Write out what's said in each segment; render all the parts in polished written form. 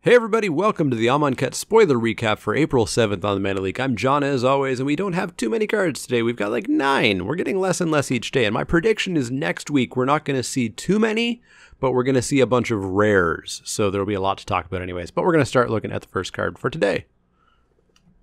Hey everybody, welcome to the Amonkhet spoiler recap for April 7th on the Mana Leek. I'm John as always, and we don't have too many cards today. We've got like 9. We're getting less and less each day, and my prediction is next week we're not going to see too many, but we're going to see a bunch of rares, so there'll be a lot to talk about anyways. But we're going to start looking at the first card for today.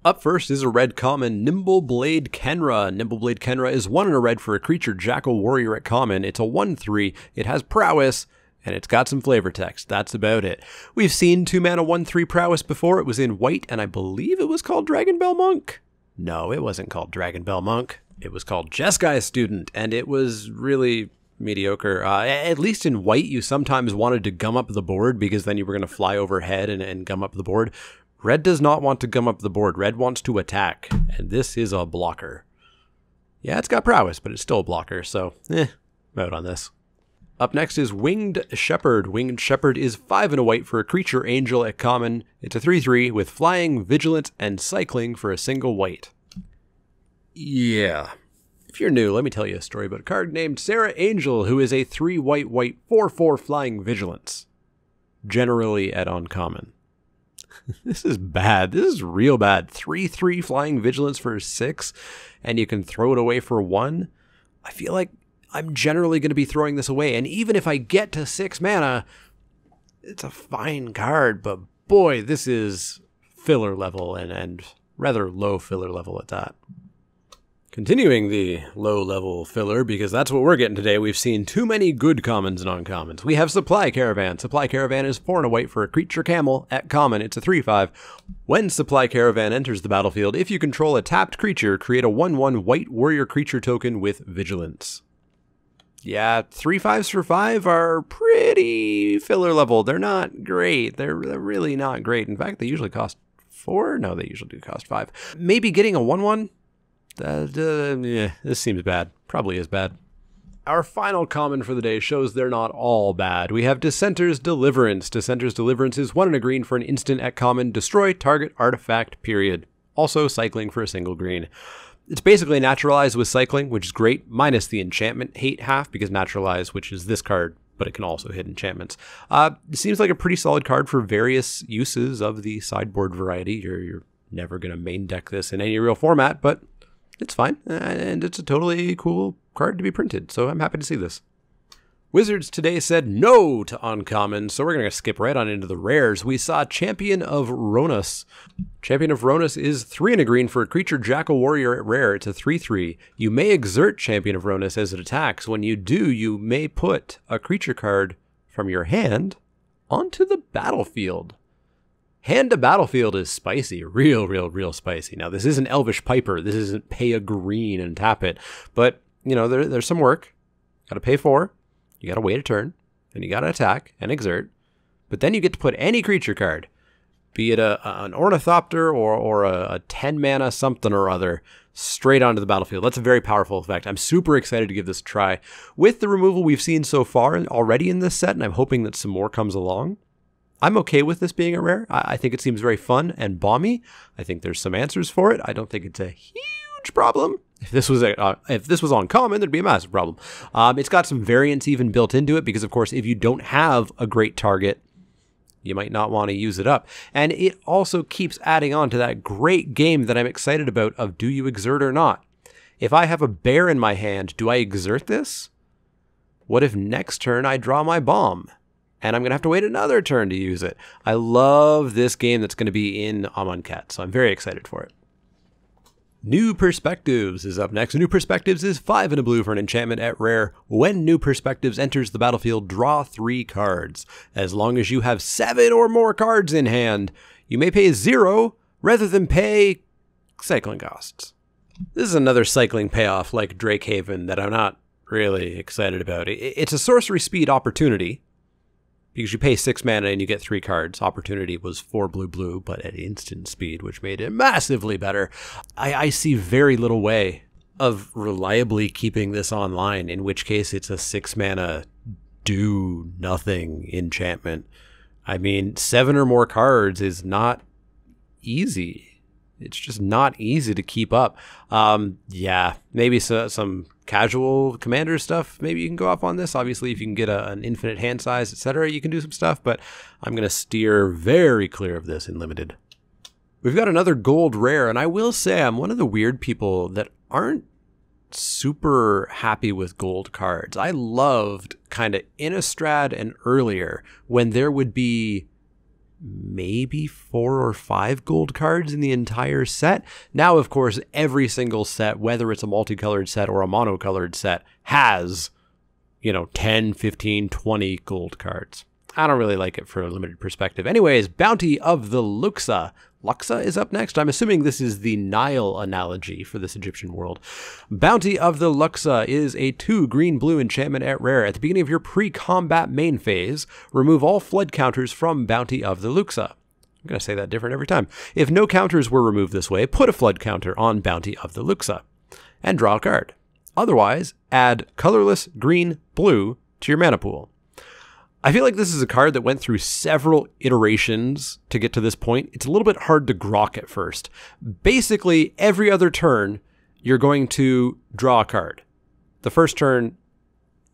Up first is a red common, Nimble Blade Kenra. Nimble Blade Kenra is 1 in a red for a creature Jackal Warrior at common. It's a 1/3, it has prowess, and it's got some flavor text. That's about it. We've seen 2-mana 1/3 prowess before. It was in white, and I believe it was called Dragon Bell Monk. No, it wasn't called Dragon Bell Monk. It was called Jeskai Student, and it was really mediocre. At least in white, you sometimes wanted to gum up the board because then you were going to fly overhead and gum up the board. Red does not want to gum up the board. Red wants to attack, and this is a blocker. Yeah, it's got prowess, but it's still a blocker, so I'm out on this. Up next is Winged Shepherd. Winged Shepherd is 5 in a white for a creature angel at common. It's a 3/3 with flying, vigilance, and cycling for a single white. Yeah. If you're new, let me tell you a story about a card named Sarah Angel, who is a 3 white 4/4 flying vigilance. Generally at uncommon. This is bad. This is real bad. 3/3 flying vigilance for 6, and you can throw it away for 1. I feel like I'm generally going to be throwing this away, and even if I get to 6 mana, it's a fine card, but boy, this is filler level, and rather low filler level at that. Continuing the low-level filler, because that's what we're getting today, we've seen too many good commons and uncommons. We have Supply Caravan. Supply Caravan is 4 in a white for a creature camel at common. It's a 3/5. When Supply Caravan enters the battlefield, if you control a tapped creature, create a 1/1 white warrior creature token with vigilance. Yeah, 3/5s for 5 are pretty filler level. They're not great. They're really not great. In fact, they usually cost 4. No, they usually do cost 5. Maybe getting a 1/1? Yeah, this seems bad. Probably is bad. Our final common for the day shows they're not all bad. We have Dissenter's Deliverance. Dissenter's Deliverance is 1 in a green for an instant at common. Destroy target artifact, period. Also cycling for a single green. It's basically Naturalize with cycling, which is great, minus the enchantment hate half, because Naturalize, which is this card, but it can also hit enchantments. It seems like a pretty solid card for various uses of the sideboard variety. You're never going to main deck this in any real format, but it's fine, and it's a totally cool card to be printed, so I'm happy to see this. Wizards today said no to uncommon, so we're going to skip right on into the rares. We saw Champion of Ronis. Champion of Ronis is 3 in a green for a creature Jackal Warrior at rare. It's a 3/3. You may exert Champion of Ronis as it attacks. When you do, you may put a creature card from your hand onto the battlefield. Hand to battlefield is spicy. Real spicy. Now, this isn't Elvish Piper. This isn't pay a green and tap it. But, you know, there's some work. Got to pay 4. You got to wait a turn. Then you got to attack and exert. But then you get to put any creature card, be it an Ornithopter or a 10-mana something or other, straight onto the battlefield. That's a very powerful effect. I'm super excited to give this a try. With the removal we've seen so far already in this set, and I'm hoping that some more comes along, I'm okay with this being a rare. I think it seems very fun and bomby. I think there's some answers for it. I don't think it's a huge problem. If this was uncommon, there'd be a massive problem. It's got some variance even built into it because, of course, if you don't have a great target, you might not want to use it up. And it also keeps adding on to that great game that I'm excited about of do you exert or not. If I have a bear in my hand, do I exert this? What if next turn I draw my bomb? And I'm going to have to wait another turn to use it. I love this game that's going to be in Amonkhet, so I'm very excited for it. New Perspectives is up next. New Perspectives is 5 in a blue for an enchantment at rare. When New Perspectives enters the battlefield, draw 3 cards. As long as you have 7 or more cards in hand, you may pay 0 rather than pay cycling costs. This is another cycling payoff like Drakehaven that I'm not really excited about. It's a sorcery speed opportunity, because you pay 6 mana and you get 3 cards. Opportunity was 4 blue, but at instant speed, which made it massively better. I see very little way of reliably keeping this online, in which case it's a 6 mana do nothing enchantment. I mean, 7 or more cards is not easy. It's just not easy to keep up. Yeah, maybe some casual commander stuff. Maybe you can go up on this. Obviously, if you can get an infinite hand size, etc., you can do some stuff. But I'm going to steer very clear of this in limited. We've got another gold rare, and I will say I'm one of the weird people that aren't super happy with gold cards. I loved kind of Innistrad and earlier when there would be maybe 4 or 5 gold cards in the entire set. Now, of course, every single set, whether it's a multicolored set or a monocolored set, has, 10, 15, 20 gold cards. I don't really like it for a limited perspective. Anyways, Bounty of the Luxa. Luxa is up next. I'm assuming this is the Nile analogy for this Egyptian world. Bounty of the Luxa is a 2 green-blue enchantment at rare. At the beginning of your pre-combat main phase, remove all flood counters from Bounty of the Luxa. I'm going to say that different every time. If no counters were removed this way, put a flood counter on Bounty of the Luxa and draw a card. Otherwise, add colorless green-blue to your mana pool. I feel like this is a card that went through several iterations to get to this point. It's a little bit hard to grok at first. Basically, every other turn, you're going to draw a card. The first turn,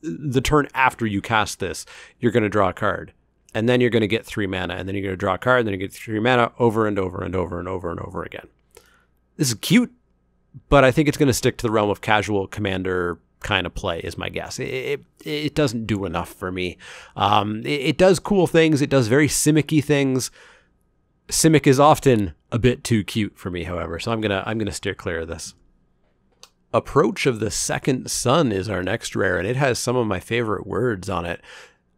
the turn after you cast this, you're going to draw a card. And then you're going to get 3 mana, and then you're going to draw a card, and then you get 3 mana over and over and over and over and over again. This is cute, but I think it's going to stick to the realm of casual commander kind of play is my guess. It doesn't do enough for me. It does cool things. It does very Simic-y things. Simic is often a bit too cute for me, however, so I'm gonna steer clear of this. Approach of the Second Sun is our next rare, and it has some of my favorite words on it.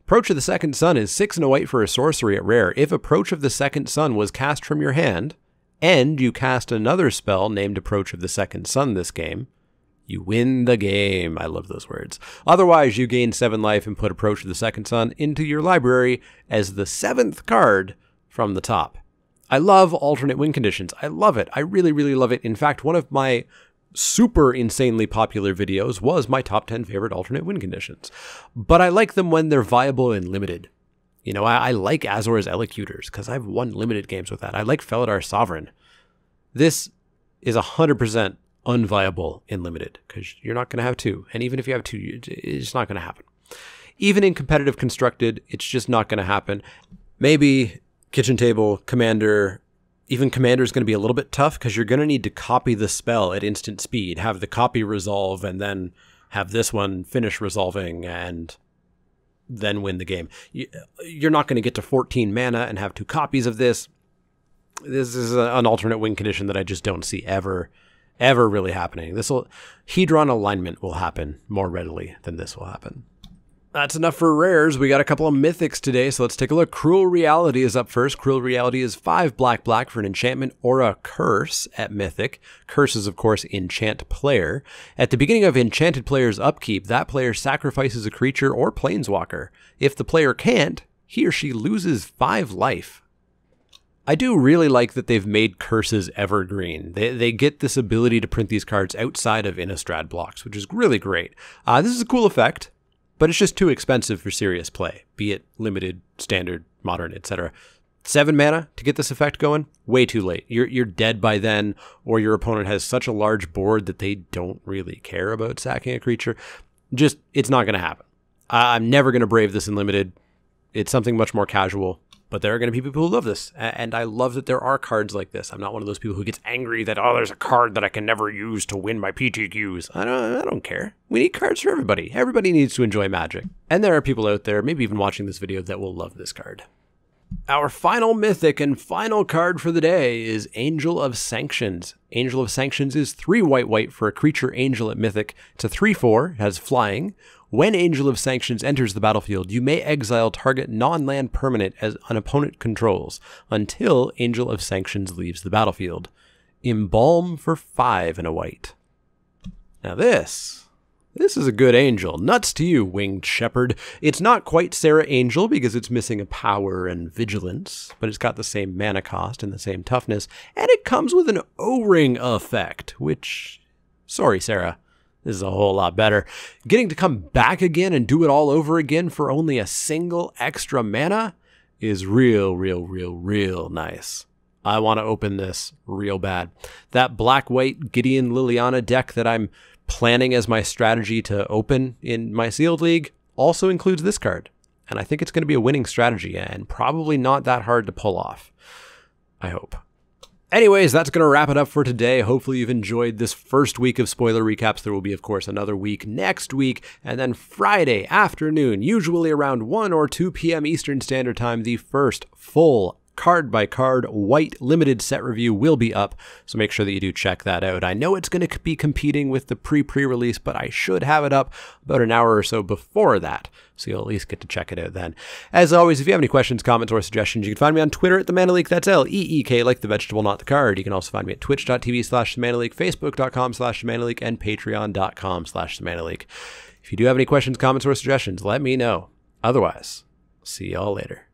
Approach of the Second Sun is 6 and a white for a sorcery at rare. If Approach of the Second Sun was cast from your hand, and you cast another spell named Approach of the Second Sun this game, you win the game. I love those words. Otherwise, you gain 7 life and put Approach of the Second Sun into your library as the 7th card from the top. I love alternate win conditions. I love it. I really, really love it. In fact, one of my super insanely popular videos was my top 10 favorite alternate win conditions. But I like them when they're viable and limited. I like Azor's Elocutors because I've won limited games with that. I like Felidar Sovereign. This is 100% unviable in limited because you're not going to have 2. And even if you have 2, it's not going to happen. Even in competitive constructed, it's just not going to happen. Maybe kitchen table, commander, even commander is going to be a little bit tough because you're going to need to copy the spell at instant speed, have the copy resolve, and then have this one finish resolving and then win the game. You're not going to get to 14 mana and have 2 copies of this. This is an alternate win condition that I just don't see ever really happening. Hedron alignment will happen more readily than this will happen. That's enough for rares. We got a couple of mythics today, so let's take a look. Cruel Reality is up first. Cruel Reality is 5 black for an enchantment or a curse at mythic. Curse is, of course, enchant player. At the beginning of enchanted player's upkeep, that player sacrifices a creature or planeswalker. If the player can't, he or she loses 5 life. I do really like that they've made curses evergreen. They get this ability to print these cards outside of Innistrad blocks, which is really great. This is a cool effect, but it's just too expensive for serious play, be it limited, standard, modern, etc. 7 mana to get this effect going, way too late. You're dead by then, or your opponent has such a large board that they don't really care about sacking a creature. It's not going to happen. I'm never going to brave this in limited. It's something much more casual. But there are going to be people who love this, and I love that there are cards like this. I'm not one of those people who gets angry that, there's a card that I can never use to win my PTQs. I don't care. We need cards for everybody. Everybody needs to enjoy Magic. And there are people out there, maybe even watching this video, that will love this card. Our final mythic and final card for the day is Angel of Sanctions. Angel of Sanctions is 3 white for a creature angel at mythic. It's a 3/4, has flying. When Angel of Sanctions enters the battlefield, you may exile target non-land permanent as an opponent controls until Angel of Sanctions leaves the battlefield. Embalm for 5 and a white. Now this is a good angel. Nuts to you, Winged Shepherd. It's not quite Sarah Angel because it's missing a power and vigilance, but it's got the same mana cost and the same toughness, and it comes with an O-ring effect, which, sorry Sarah, this is a whole lot better. Getting to come back again and do it all over again for only a single extra mana is real nice. I want to open this real bad. That black-white Gideon Liliana deck that I'm planning as my strategy to open in my sealed league also includes this card. And I think it's going to be a winning strategy and probably not that hard to pull off. I hope. Anyways, that's going to wrap it up for today. Hopefully you've enjoyed this first week of spoiler recaps. There will be, of course, another week next week. And then Friday afternoon, usually around 1 or 2 p.m. Eastern Standard Time, the first full card-by-card white limited set review will be up, so make sure that you do check that out. I know it's going to be competing with the pre-release, but I should have it up about an hour or so before that, so you'll at least get to check it out then. As always, if you have any questions, comments, or suggestions, you can find me on Twitter at TheManaLeek. That's L-E-E-K, like the vegetable, not the card. You can also find me at twitch.tv/TheManaLeek, facebook.com/TheManaLeek, and patreon.com/TheManaLeek. If you do have any questions, comments, or suggestions, let me know. Otherwise, see y'all later.